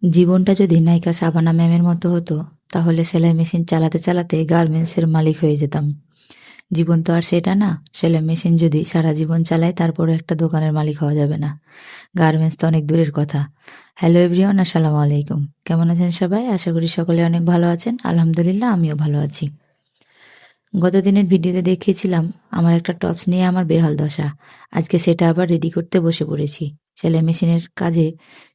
জীবনটা যদি নায়িকা শাবানা ম্যামের মতো হতো তাহলে সেলাই মেশিন চালাতে চালাতে গার্মেন্টসের মালিক হয়ে যেতাম। জীবন তো আর সেটা না। সেলাই মেশিন যদি সারা জীবন চালায় তারপরও একটা দোকানের মালিক হওয়া যাবে না। গার্মেন্টস তো অনেক দূরের কথা। হ্যালো এভরিওয়ান, আসসালামু আলাইকুম। কেমন আছেন সবাই? আশা করি সকলে অনেক ভালো আছেন। আলহামদুলিল্লাহ, আমিও ভালো আছি। গত দিনের ভিডিওতে দেখিয়েছিলাম আমার একটা টপস নিয়ে আমার বেহাল দশা। আজকে সেটা আবার রেডি করতে বসে পড়েছি। সেলাই মেশিনের কাজে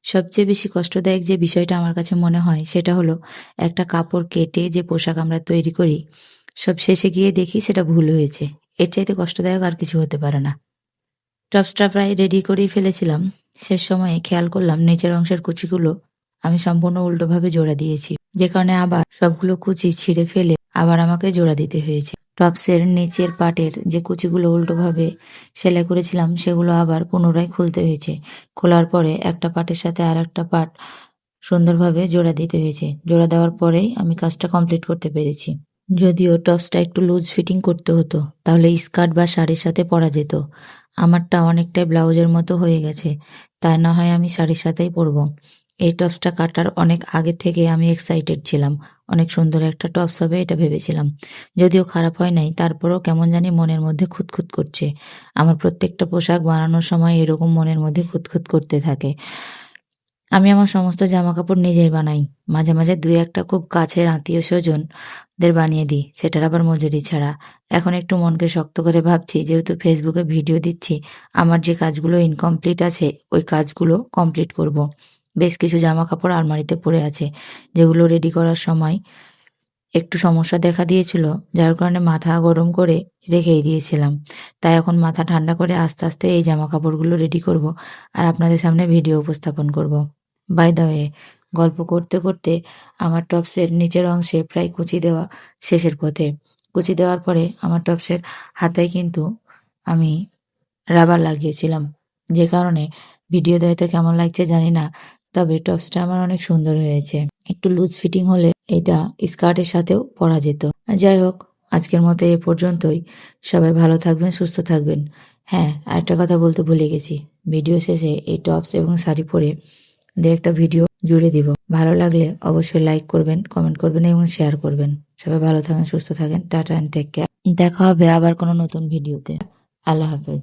সবচেয়ে বেশি কষ্টদায়ক যে বিষয়টা আমার কাছে মনে হয় সেটা হলো একটা কাপড় কেটে যে পোশাক আমরা তৈরি করি, সব শেষে গিয়ে দেখি সেটা ভুল হয়েছে। এর চাইতে কষ্টদায়ক আর কিছু হতে পারে না। টপসটা প্রায় রেডি করেই ফেলেছিলাম। শেষ সময়ে খেয়াল করলাম নিচের অংশের কুচিগুলো আমি সম্পূর্ণ উল্টোভাবে জোড়া দিয়েছি। যে কারণে আবার সবগুলো কুচি ছিঁড়ে ফেলে আবার আমাকে জোড়া দিতে হয়েছে। টপসের নিচের পাটের যে কুচিগুলো উল্টোভাবে সেলাই করেছিলাম সেগুলো আবার পুনরায় খুলতে হয়েছে। খোলার পরে একটা পাটের সাথে আরেকটা পাট সুন্দরভাবে জোড়া দিতে হয়েছে। জোড়া দেওয়ার পরেই আমি কাজটা কমপ্লিট করতে পেরেছি। যদিও টপসটা একটু লুজ ফিটিং করতে হতো, তাহলে স্কার্ট বা শাড়ির সাথে পরা যেত। আমারটা অনেকটাই ব্লাউজের মতো হয়ে গেছে, তাই না হয় আমি শাড়ির সাথেই পরবো। এই টপসটা কাটার অনেক আগে থেকে আমি এক্সাইটেড ছিলাম। অনেক সুন্দর একটা টপস হবে এটা ভেবেছিলাম। যদিও খারাপ হয় নাই, তারপরেও কেমন জানি মনের মধ্যে খুঁতখুঁত করছে। আমার প্রত্যেকটা পোশাক বানানোর সময় এরকম মনের মধ্যে খুঁতখুঁত করতে থাকে। আমি আমার সমস্ত জামাকাপড় নিজেই বানাই। মাঝে, মাঝে ২-১ টা খুব কাছের আত্মীয়স্বজনদের বানিয়ে দিই, সেটার আবার মজুরি ছাড়া। এখন একটু মনকে শক্ত করে ভাবছি, যেহেতু ফেসবুকে ভিডিও দিচ্ছি, আমার যে কাজগুলো ইনকমপ্লিট আছে ওই কাজগুলো কমপ্লিট করব। বেশ কিছু জামাকাপড় আলমারিতে পড়ে আছে, যেগুলো রেডি করার সময় একটু সমস্যা দেখা দিয়েছিল, যার কারণে মাথা গরম করে রেখেই দিয়েছিলাম। তাই এখন মাথা ঠান্ডা করে আস্তে, আস্তে এই জামাকাপড়গুলো রেডি করব আর আপনাদের সামনে ভিডিও উপস্থাপন করব। বাই দ্য ওয়ে, গল্প করতে, করতে আমার টপসের নিচের অংশে প্রায় কুচি দেওয়া শেষের পথে। কুচি দেওয়ার পরে আমার টপসের হাতায় কিন্তু আমি রাবার লাগিয়েছিলাম। যে কারণে ভিডিওতে হয়তো কেমন লাগছে জানি না। তবে টপসটা আমার অনেক সুন্দর হয়েছে। একটু লুজ ফিটিং হলে এটা স্কার্টের সাথেও পরা যেত। যাই হোক, আজকের মতো এ পর্যন্তই। সবাই ভালো থাকবেন, সুস্থ থাকবেন। হ্যাঁ, আরেকটা কথা বলতে ভুলে গেছি। ভিডিও শেষে এই টপস এবং শাড়ি পরে ২-১ টা ভিডিও জুড়ে দিব। ভালো লাগলে অবশ্যই লাইক করবেন, কমেন্ট করবেন এবং শেয়ার করবেন। সবাই ভালো থাকেন, সুস্থ থাকেন। Tata and take care. দেখা হবে আবার কোনো নতুন ভিডিওতে। আল্লাহ হাফেজ।